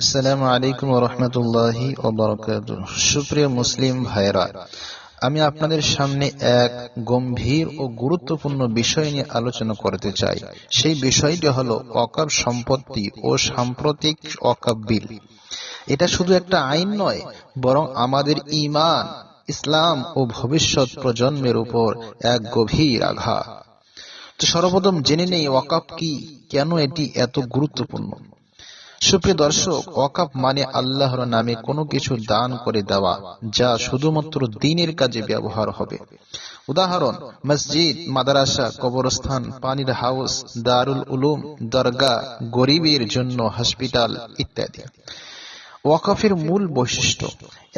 আসসালামু আলাইকুম ওয়া রাহমাতুল্লাহি ওয়া বারাকাতুহু। সুপ্রিয় মুসলিম ভাইরা, আমি আপনাদের সামনে এক গম্ভীর ও গুরুত্বপূর্ণ বিষয় নিয়ে আলোচনা করতে চাই। সেই বিষয়টি হলো ওয়াকফ সম্পত্তি ও সাম্প্রতিক ওয়াকফ বিল। এটা শুধু একটা আইন নয়, বরং আমাদের ঈমান, ইসলাম ও ভবিষ্যৎ প্রজন্মের উপর এক গভীর আঘাত। তো সর্বপ্রথম জেনে নেই ওয়াকফ কি, কেন এটি এত গুরুত্বপূর্ণ। সুপ্রিয় দর্শক, ওয়াকফ মানে আল্লাহর নামে কোনো কিছু দান করে দেওয়া, যা শুধুমাত্র দ্বীনের কাজে ব্যবহার হবে। উদাহরণ: মসজিদ, মাদ্রাসা, কবরস্থান, পানির হাউস, দারুল উলুম, দরগা, গরিবের জন্য হসপিটাল ইত্যাদি। ওয়াকফের মূল বৈশিষ্ট্য: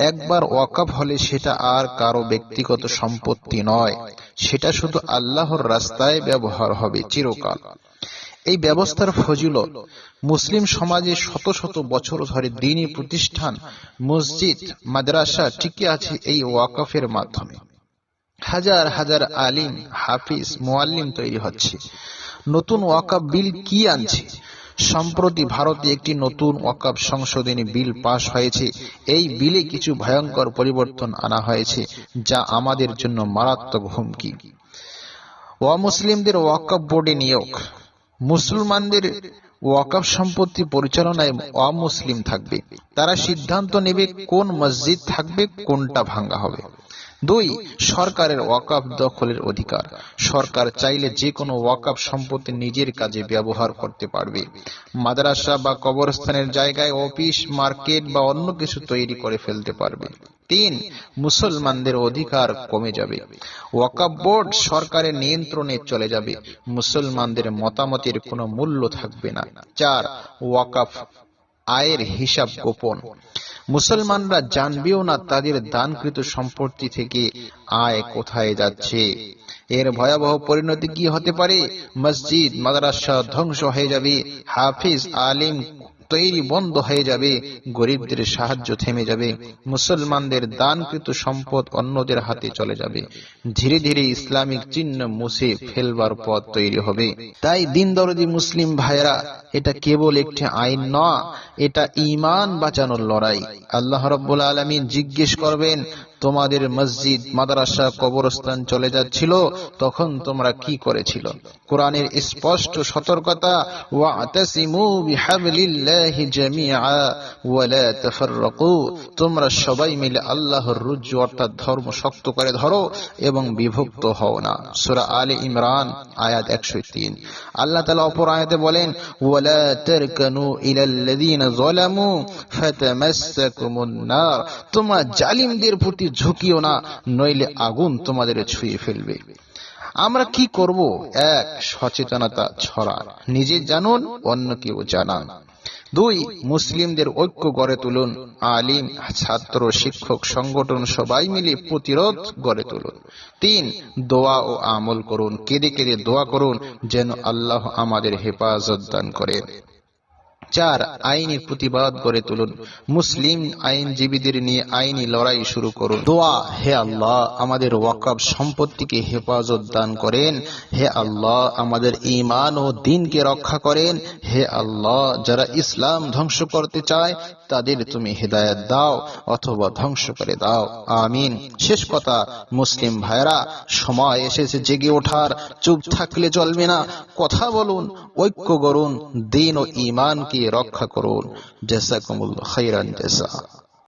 একবার ওয়াকফ হলে সেটা আর কারো ব্যক্তিগত সম্পত্তি নয়, সেটা শুধু আল্লাহর রাস্তায় ব্যবহার হবে চিরকাল। এই ব্যবস্থার ফজিলত: মুসলিম সমাজে শত শত বছর ধরে দ্বীনী প্রতিষ্ঠান, মসজিদ, মাদ্রাসা টিকে আছে এই ওয়াকফের মাধ্যমে। হাজার হাজার আলিম, হাফিজ, মুআল্লিম তৈরি হচ্ছে। নতুন ওয়াকফ বিল কি আনছে? সম্প্রতি ভারতে একটি নতুন ওয়াকফ সংশোধনী বিল পাশ হয়েছে। এই বিলে কিছু ভয়ঙ্কর পরিবর্তন আনা হয়েছে, যা আমাদের জন্য মারাত্মক হুমকি। অমুসলিমদের ওয়াকফ বোর্ডে নিয়োগ: মুসলমানদের ওয়াকফ সম্পত্তি পরিচালনায় অমুসলিম থাকবে। তারা সিদ্ধান্ত নেবে কোন মসজিদ থাকবে, কোনটা ভাঙা হবে। 2. সরকারের ওয়াকফ দখলের অধিকার: সরকার চাইলে যে কোনো ওয়াকফ সম্পত্তি নিজের কাজে ব্যবহার করতে পারবে। মাদ্রাসা বা কবরস্থানের জায়গায় অফিস, মার্কেট বা অন্য কিছু তৈরি করে ফেলতে পারবে। 3. মুসলমানদের অধিকার কমে যাবে। ওয়াকফ বোর্ড সরকারের নিয়ন্ত্রণে চলে যাবে। মুসলমানদের মতামতের কোনো মূল্য থাকবে না। 4. ওয়াকফ আয়ের হিসাব গোপন: মুসলমানরা জানবেও না তাদের দানকৃত সম্পত্তি থেকে আয় কোথায় যাচ্ছে। এর ভয়াবহ পরিণতি কি হতে পারে? মসজিদ, মাদ্রাসা ধ্বংস হয়ে যাবে, হাফিজ, আলিম তৈরি বন্ধ হয়ে যাবে, গরিবদের সাহায্য থেমে যাবে, মুসলমানদের দানকৃত সম্পদ অন্যদের হাতে চলে যাবে। ধীরে ধীরে ইসলামিক চিহ্ন মুছে ফেলবার পথ তৈরি হবে। তাই দিন দরদি মুসলিম ভাইরা, এটা কেবল একটি আইন নয়, এটা ঈমান বাঁচানোর লড়াই। আল্লাহ রাব্বুল আলামিন জিজ্ঞেস করবেন, তোমাদের মসজিদ, মাদ্রাসা, কবরস্থান চলে যাচ্ছিল, তখন তোমরা কি করেছিল? কোরআনের স্পষ্ট সতর্কতা, ওয়াতাসিমু বিহাবলিল্লাহি জামিআ ওয়া লা তাফাররাকু, তোমরা সবাই মিলে আল্লাহর রজ্জু অর্থাৎ ধর্ম শক্ত করে ধরো এবং বিভক্ত হও না। সূরা আলে ইমরান আয়াত 103। আল্লাহ তাআলা অপর আয়াতে বলেন, ওয়া লা তারকানু ইলাল্লাযিনা যালামু ফাতামাসসাকুমুন নার, তোমরা জালিমদের প্রতি ঝুঁকিও না, নইলে আগুন তোমাদের ছুঁয়ে ফেলবে। আমরা কি করব? 1. সচেতনতা ছড়ান, নিজে জানুন, অন্যকেও জানান। 2. মুসলিমদের ঐক্য গড়ে তুলুন, আলিম, ছাত্র, শিক্ষক, সংগঠন সবাই মিলে প্রতিরোধ গড়ে তুলুন। 3. দোয়া ও আমল করুন, কেঁদে কেঁদে দোয়া করুন যেন আল্লাহ আমাদের হেফাজত দান করেন। 4. আইনি প্রতিবাদ গড়ে তুলুন, মুসলিম আইনজীবীদের নিয়ে আইনি লড়াই শুরু করুন। দোয়া: হে আল্লাহ, আমাদের ওয়াকফ সম্পত্তিকে হেফাজত দান করেন। হে আল্লাহ, আমাদের ঈমান ও দ্বীনকে রক্ষা করেন। হে আল্লাহ, যারা ইসলাম ধ্বংস করতে চায় তাদের তুমি হেদায়েত দাও অথবা ধ্বংস করে দাও। আমিন। শেষ কথা, মুসলিম ভাইরা, সময় এসেছে জেগে ওঠার। চুপ থাকলে চলবে না, কথা বলুন, ঐক্য গড়ুন, দ্বীন ও ঈমানকে রক্ষা করুন। জাযাকুমুল্লাহু খাইরান জাযা।